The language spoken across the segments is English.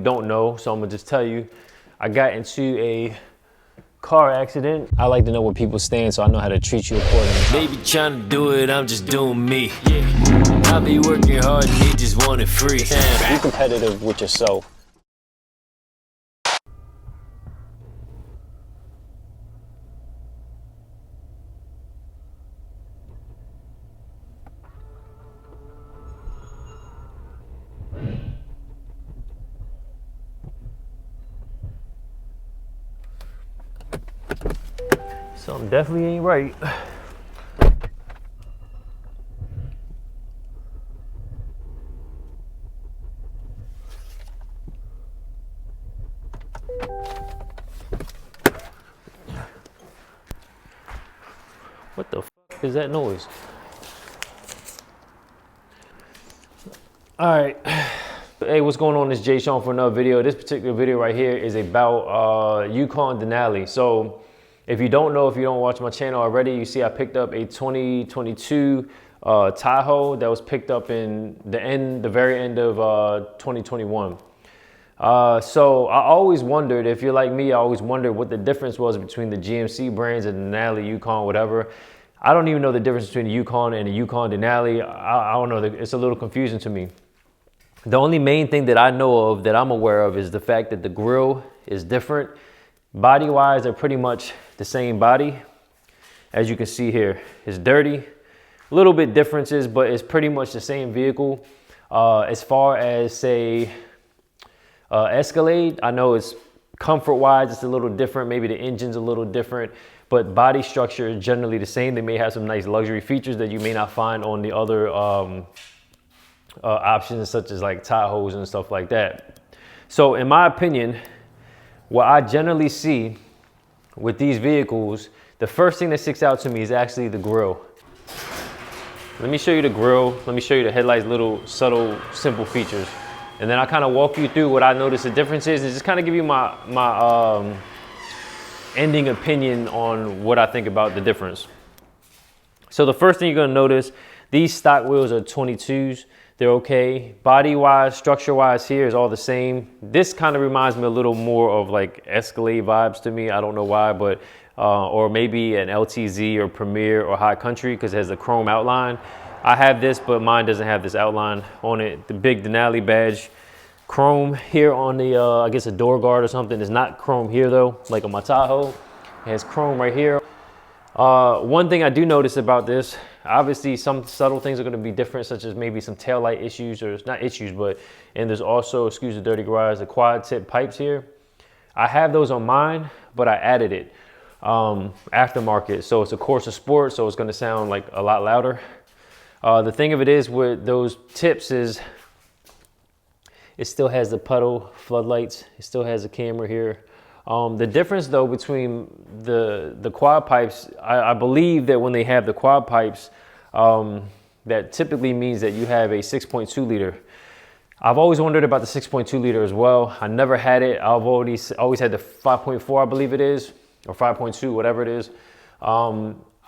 don't know, so I'm gonna just tell you. I got into a car accident. I like to know where people stand so I know how to treat you accordingly. Baby trying to do it, I'm just doing me. I be working hard and he just want it free. Be competitive with yourself. Something definitely ain't right. What the fuck is that noise? All right. Hey, what's going on? It's Jsean for another video. This particular video right here is about Yukon Denali. So if you don't know, if you don't watch my channel already, you see I picked up a 2022 TAHOE that was picked up in the very end of 2021. So I always wondered, if you're like me, I always wondered what the difference was between the GMC brands and Denali, Yukon, whatever. I don't even know the difference between the Yukon and the Yukon Denali. I don't know, it's a little confusing to me. The only main thing that I know of, that I'm aware of, is the fact that the grille is different. Body-wise, they're pretty much the same body. As you can see here, it's dirty. A little bit differences, but it's pretty much the same vehicle. As far as, say, Escalade, I know it's comfort-wise, it's a little different. Maybe the engine's a little different, but body structure is generally the same. They may have some nice luxury features that you may not find on the other options, such as like TAHOEs and stuff like that. So in my opinion, what I generally see with these vehicles, the first thing that sticks out to me is actually the grille. Let me show you the grille. Let me show you the headlights, little subtle, simple features. And then I'll kind of walk you through what I notice the difference is, and just kind of give you my ending opinion on what I think about the difference. So the first thing you're gonna notice, these stock wheels are 22s. They're okay. Body-wise, structure-wise, here is all the same. This kind of reminds me a little more of like Escalade vibes to me. I don't know why, but or maybe an LTZ or Premier or High Country, because it has the chrome outline. I have this, but mine doesn't have this outline on it. The big Denali badge, chrome here on the, I guess a door guard or something. It's not chrome here though, like on my TAHOE. It has chrome right here. One thing I do notice about this, obviously some subtle things are going to be different, such as maybe some taillight issues, or not issues, but, and there's also, excuse the dirty garage, the quad tip pipes here. I have those on mine, but I added it aftermarket. So it's a Corsa Sport, so it's going to sound like a lot louder. The thing of it is with those tips is it still has the puddle floodlights. It still has a camera here. The difference though between the quad pipes, I believe that when they have the quad pipes, that typically means that you have a 6.2 liter. I've always wondered about the 6.2 liter as well. I never had it. I've always had the 5.4, I believe it is, or 5.2, whatever it is.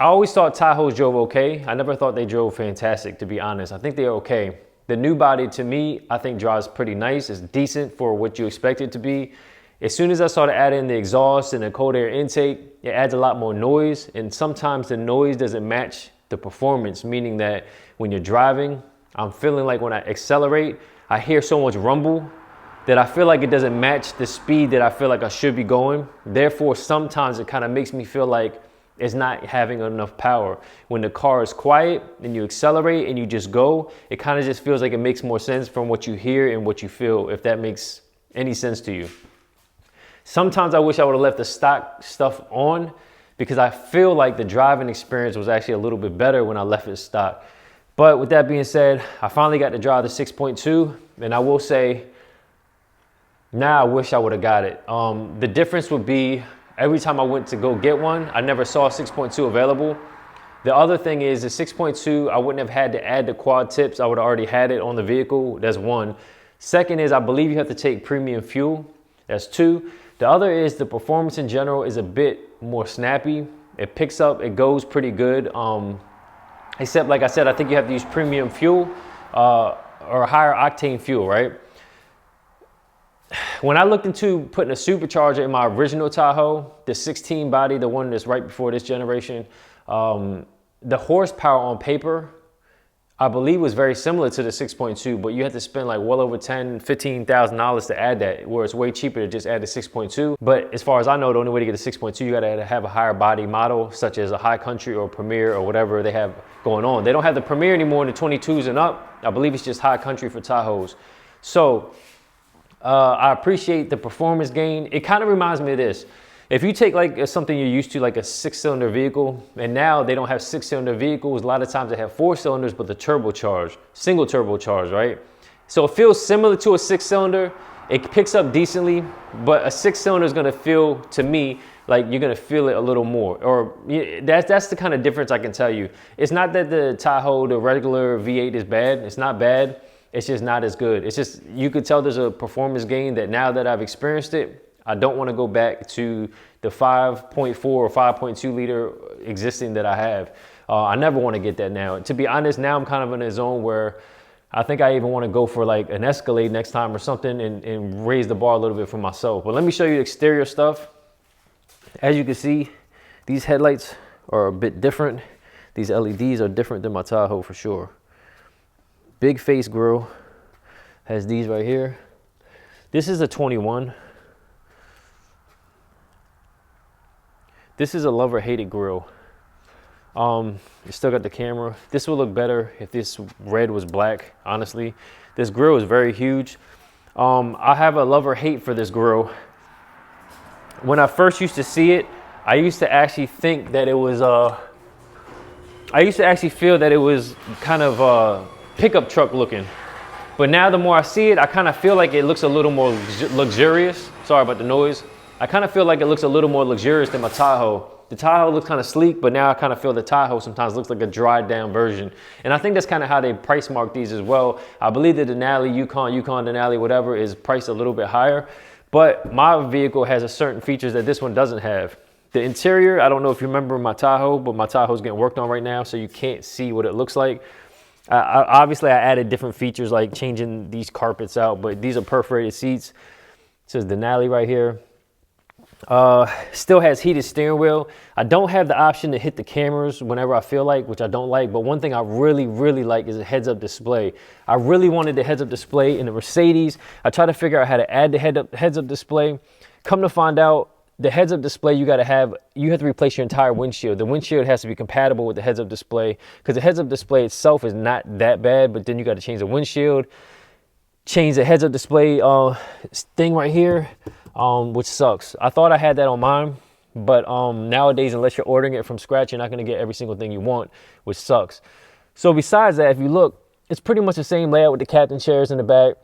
I always thought TAHOEs drove okay. I never thought they drove fantastic, to be honest. I think they're okay. The new body, to me, I think drives pretty nice. It's decent for what you expect it to be. As soon as I started adding the exhaust and the cold air intake, it adds a lot more noise. And sometimes the noise doesn't match the performance, meaning that when you're driving, I'm feeling like when I accelerate, I hear so much rumble that I feel like it doesn't match the speed that I feel like I should be going. Therefore, sometimes it kind of makes me feel like it's not having enough power. When the car is quiet and you accelerate and you just go, it kind of just feels like it makes more sense from what you hear and what you feel, if that makes any sense to you. Sometimes I wish I would have left the stock stuff on, because I feel like the driving experience was actually a little bit better when I left it stock. But with that being said, I finally got to drive the 6.2, and I will say, now I wish I would have got it. The difference would be, every time I went to go get one, I never saw 6.2 available. The other thing is the 6.2, I wouldn't have had to add the quad tips. I would have already had it on the vehicle. That's one. Second is, I believe you have to take premium fuel. That's two. The other is the performance in general is a bit more snappy. It picks up, it goes pretty good. Except, like I said, I think you have to use premium fuel or higher octane fuel, right? when I looked into putting a supercharger in my original Tahoe, the 16 body, the one that's right before this generation, the horsepower on paper, I believe, was very similar to the 6.2, but you had to spend like well over $10,000, $15,000 to add that, where it's way cheaper to just add the 6.2. But as far as I know, the only way to get a 6.2, you gotta have a higher body model, such as a High Country or Premier or whatever they have going on. They don't have the Premier anymore in the 22s and up. I believe it's just High Country for Tahoes. So I appreciate the performance gain. It kind of reminds me of this. If you take like something you're used to, like a 6-cylinder vehicle, and now they don't have 6-cylinder vehicles, a lot of times they have 4 cylinders, but the turbocharged, single turbocharged, right? So it feels similar to a 6-cylinder. It picks up decently, but a 6-cylinder is gonna feel, to me, like you're gonna feel it a little more. Or that's the kind of difference I can tell you. It's not that the Tahoe, the regular V8 is bad. It's not bad. It's just not as good. It's just, you could tell there's a performance gain that now that I've experienced it, I don't want to go back to the 5.4 or 5.2 liter existing that I have. I never want to get that now. To be honest, now I'm kind of in a zone where I think I even want to go for like an Escalade next time or something and raise the bar a little bit for myself. But let me show you the exterior stuff. As you can see, these headlights are a bit different. These LEDs are different than my Tahoe for sure. Big face grille has these right here. This is a 21. This is a love or hate it grill. You still got the camera. This would look better if this red was black, honestly. This grill is very huge. I have a love or hate for this grill. When I first used to see it, I used to actually think that it was, I used to actually feel that it was kind of pickup truck looking. But now the more I see it, I kind of feel like it looks a little more luxurious. Sorry about the noise. I kind of feel like it looks a little more luxurious than my Tahoe. The Tahoe looks kind of sleek, but now I kind of feel the Tahoe sometimes looks like a dried down version. And I think that's kind of how they price mark these as well. I believe the Denali, Yukon Denali, whatever, is priced a little bit higher. But my vehicle has a certain features that this one doesn't have. The interior, I don't know if you remember my Tahoe, but my Tahoe's getting worked on right now, so you can't see what it looks like. Obviously, I added different features like changing these carpets out, but these are perforated seats. It says Denali right here. Still has heated steering wheel. I don't have the option to hit the cameras whenever I feel like, which I don't like, but one thing I really like is a heads-up display. I really wanted the heads-up display in the Mercedes. I tried to figure out how to add the heads-up display. Come to find out, the heads-up display you have to replace your entire windshield. The windshield has to be compatible with the heads-up display, because the heads-up display itself is not that bad, but then you got to change the windshield, change the heads-up display thing right here. Which sucks. I thought I had that on mine, but nowadays, unless you're ordering it from scratch, you're not going to get every single thing you want, which sucks. So besides that, if you look, it's pretty much the same layout with the captain chairs in the back.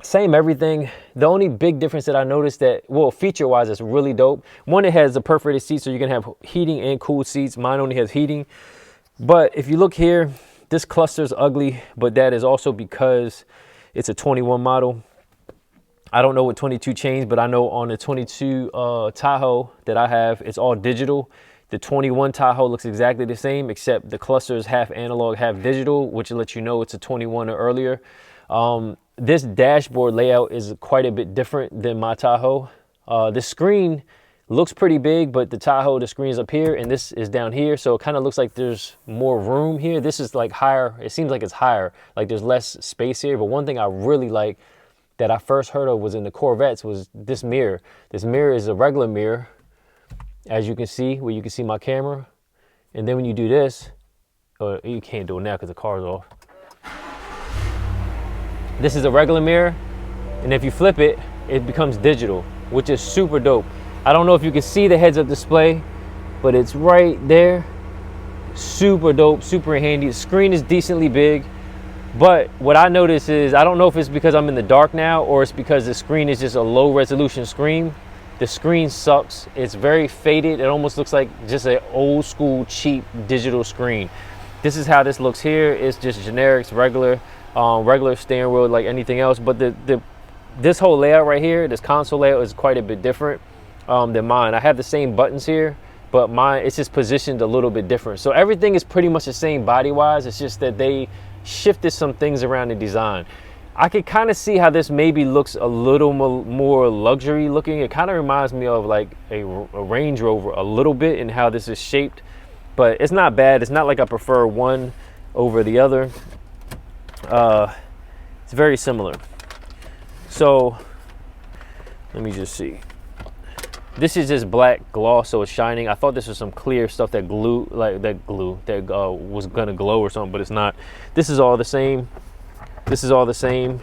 Same everything. The only big difference that I noticed that, well, feature-wise, it's really dope. One, it has a perforated seat, so you can have heating and cooled seats. Mine only has heating. But if you look here, this cluster is ugly, but that is also because it's a 21 model. I don't know what 22 changed, but I know on the 22 Tahoe that I have, it's all digital. The 21 Tahoe looks exactly the same, except the cluster is half analog, half digital, which will let you know it's a 21 or earlier. This dashboard layout is quite a bit different than my Tahoe. The screen looks pretty big, but the Tahoe, the screen is up here and this is down here. So it kind of looks like there's more room here. This is like higher. It seems like it's higher, like there's less space here. But one thing I really like that I first heard of was in the Corvettes was this mirror. This mirror is a regular mirror, as you can see, where you can see my camera. And then when you do this, or you can't do it now because the car's off. This is a regular mirror, and if you flip it, it becomes digital, which is super dope. I don't know if you can see the heads-up display, but it's right there. Super dope, super handy. The screen is decently big. But what I notice is, I don't know if it's because I'm in the dark now or it's because the screen is just a low resolution screen. The screen sucks. It's very faded. It almost looks like just an old school cheap digital screen. This is how this looks here. It's just generic, regular steering wheel like anything else. But this whole layout right here, this console layout is quite a bit different than mine. I have the same buttons here, but mine, it's just positioned a little bit different. So everything is pretty much the same body wise. It's just that they shifted some things around the design. I could kind of see how this maybe looks a little more luxury looking. It kind of reminds me of like a Range Rover a little bit in how this is shaped, but it's not bad. It's not like I prefer one over the other. It's very similar. So let me just see. This is just black gloss, so it's shining. I thought this was some clear stuff that was gonna glow or something, but it's not. This is all the same. This is all the same.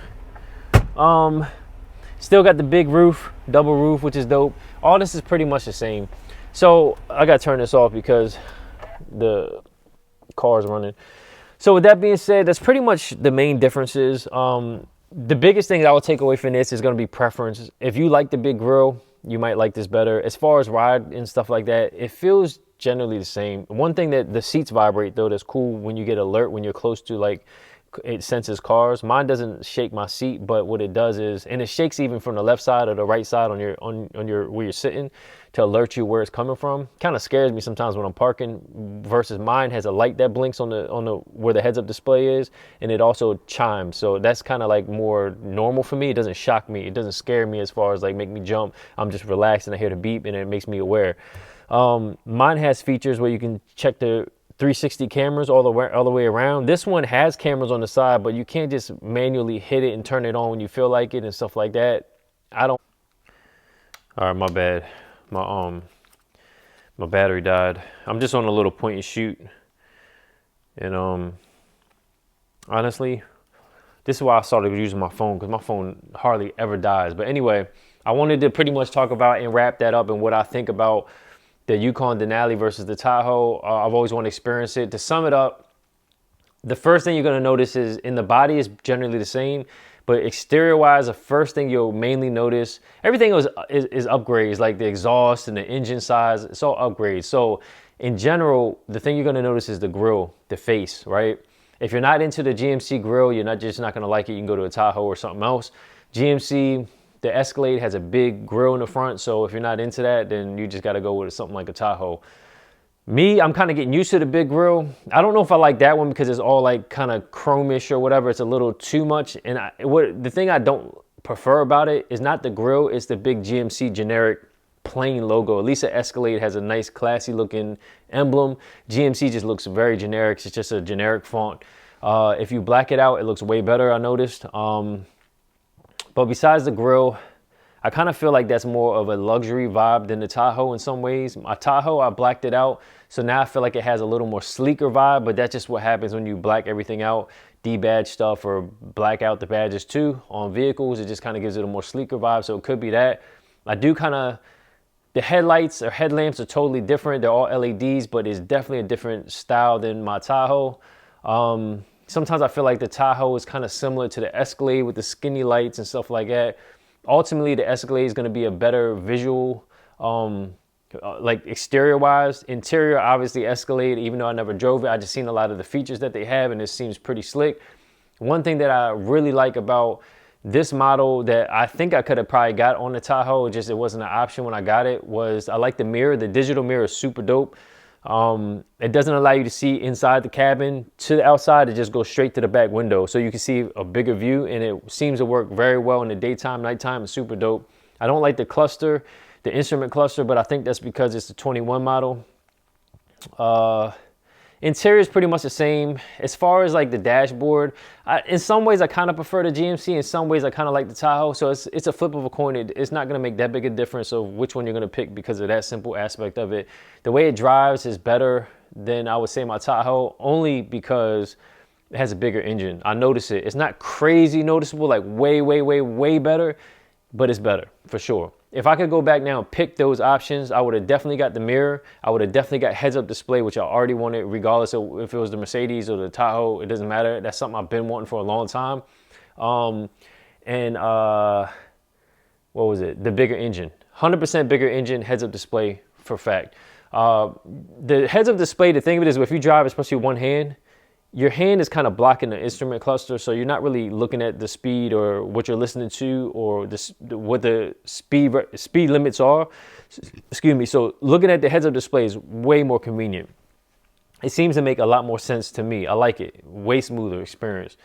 Still got the big roof, double roof, which is dope. All this is pretty much the same. So I gotta turn this off because the car's running. So with that being said, that's pretty much the main differences. The biggest thing that I would take away from this is gonna be preference. If you like the big grille, you might like this better. As far as ride and stuff like that, it feels generally the same. One thing that the seats vibrate though, that's cool when you get alert when you're close to, like, it senses cars. Mine doesn't shake my seat, but what it does is, and it shakes even from the left side or the right side on your where you're sitting to alert you where it's coming from. Kind of scares me sometimes when I'm parking, versus mine has a light that blinks on the where the heads up display is, and it also chimes. So that's kind of like more normal for me. It doesn't shock me. It doesn't scare me as far as like make me jump. I'm just relaxed and I hear the beep and it makes me aware. Mine has features where you can check the 360 cameras all the way around. This one has cameras on the side, but you can't just manually hit it and turn it on when you feel like it and stuff like that. I don't. All right, my bad. My battery died. I'm just on a little point and shoot, and honestly, this is why I started using my phone, because my phone hardly ever dies. But anyway, I wanted to pretty much talk about and wrap that up and what I think about the Yukon Denali versus the Tahoe. I've always wanted to experience it. To sum it up, the first thing you're going to notice is in the body is generally the same, but exterior wise, the first thing you'll mainly notice, everything is upgrades, like the exhaust and the engine size. It's all upgrades. So in general, the thing you're going to notice is the grille, the face, right? If you're not into the GMC grille, you're not going to like it. You can go to a Tahoe or something else. GMC, the Escalade has a big grille in the front, so if you're not into that, then you just got to go with something like a Tahoe. Me, I'm kind of getting used to the big grille. I don't know if I like that one because it's all like kind of chromish or whatever. It's a little too much. And the thing I don't prefer about it is not the grille, it's the big GMC generic plain logo. At least the Escalade has a nice classy looking emblem. GMC just looks very generic. It's just a generic font. If you black it out, it looks way better, I noticed. But besides the grille, I kind of feel like that's more of a luxury vibe than the Tahoe in some ways. My Tahoe, I blacked it out, so now I feel like it has a little more sleeker vibe, but that's just what happens when you black everything out, debadge stuff or black out the badges too on vehicles. It just kind of gives it a more sleeker vibe, so it could be that. The headlights or headlamps are totally different. They're all LEDs, but it's definitely a different style than my Tahoe. Sometimes I feel like the Tahoe is kind of similar to the Escalade with the skinny lights and stuff like that. Ultimately, the Escalade is going to be a better visual, like exterior wise. Interior, obviously Escalade, even though I never drove it, I just seen a lot of the features that they have and it seems pretty slick. One thing that I really like about this model that I think I could have probably got on the Tahoe, just it wasn't an option when I got it, was I like the mirror. The digital mirror is super dope. It doesn't allow you to see inside the cabin to the outside. It just goes straight to the back window, so you can see a bigger view, and it seems to work very well in the daytime, nighttime. It's super dope. I don't like the cluster, the instrument cluster, but I think that's because it's the 21 model. Interior is pretty much the same. As far as like the dashboard, in some ways I kind of prefer the GMC. In some ways I kind of like the Tahoe. So it's a flip of a coin. It's not going to make that big a difference of which one you're going to pick because of that simple aspect of it. The way it drives is better than I would say my Tahoe, only because it has a bigger engine. I notice it. It's not crazy noticeable, like way better, but it's better for sure. If I could go back now and pick those options, I would have definitely got the mirror. I would have definitely got heads-up display, which I already wanted, regardless of if it was the Mercedes or the Tahoe. It doesn't matter. That's something I've been wanting for a long time. What was it? The bigger engine. 100% bigger engine, heads-up display for fact. The heads-up display, the thing of it is, if you drive, especially one hand, your hand is kind of blocking the instrument cluster, so you're not really looking at the speed or what you're listening to or what the speed limits are. Excuse me. So looking at the heads-up display is way more convenient. It seems to make a lot more sense to me. I like it. Way smoother experience.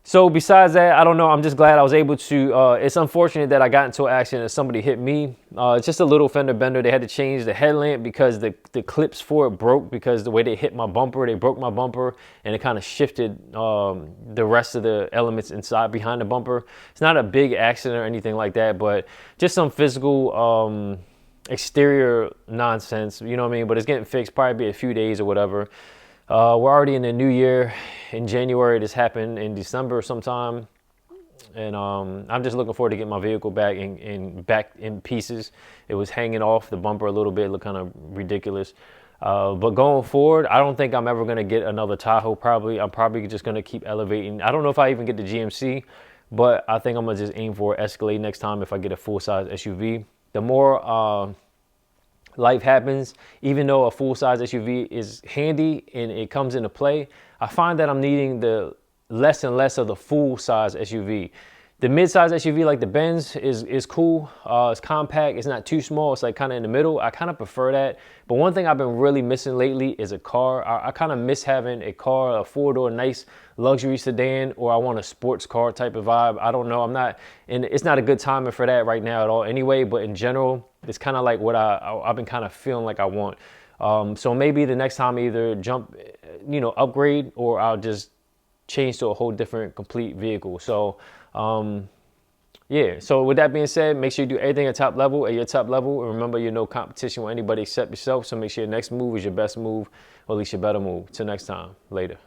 So besides that, I don't know. I'm just glad I was able to. It's unfortunate that I got into an accident and somebody hit me. It's just a little fender bender. They had to change the headlamp because the clips for it broke because the way they hit my bumper, they broke my bumper, and it kind of shifted the rest of the elements inside behind the bumper. It's not a big accident or anything like that, but just some physical exterior nonsense. You know what I mean? But it's getting fixed. Probably be a few days or whatever. We're already in the new year. In January, this happened in December sometime. And I'm just looking forward to get my vehicle back in pieces. It was hanging off the bumper a little bit, it looked kind of ridiculous. But going forward, I don't think I'm ever gonna get another Tahoe probably. I'm probably just gonna keep elevating. I don't know if I even get the GMC, but I think I'm gonna just aim for Escalade next time if I get a full-size SUV. The more life happens, even though a full-size SUV is handy and it comes into play, I find that I'm needing the less and less of the full-size SUV. The mid-size SUV like the Benz is cool. It's compact, it's not too small, it's like kind of in the middle. I kind of prefer that. But one thing I've been really missing lately is a car. I kind of miss having a car, a four-door, nice luxury sedan, or I want a sports car type of vibe. I don't know, and it's not a good timing for that right now at all anyway, but in general, it's kind of like what I've been kind of feeling like I want. So maybe the next time I either jump, upgrade, or I'll just change to a whole different complete vehicle. So yeah, so with that being said, make sure you do everything at your top level, and remember you're no competition with anybody except yourself. So make sure your next move is your best move, or at least your better move. Till next time, later.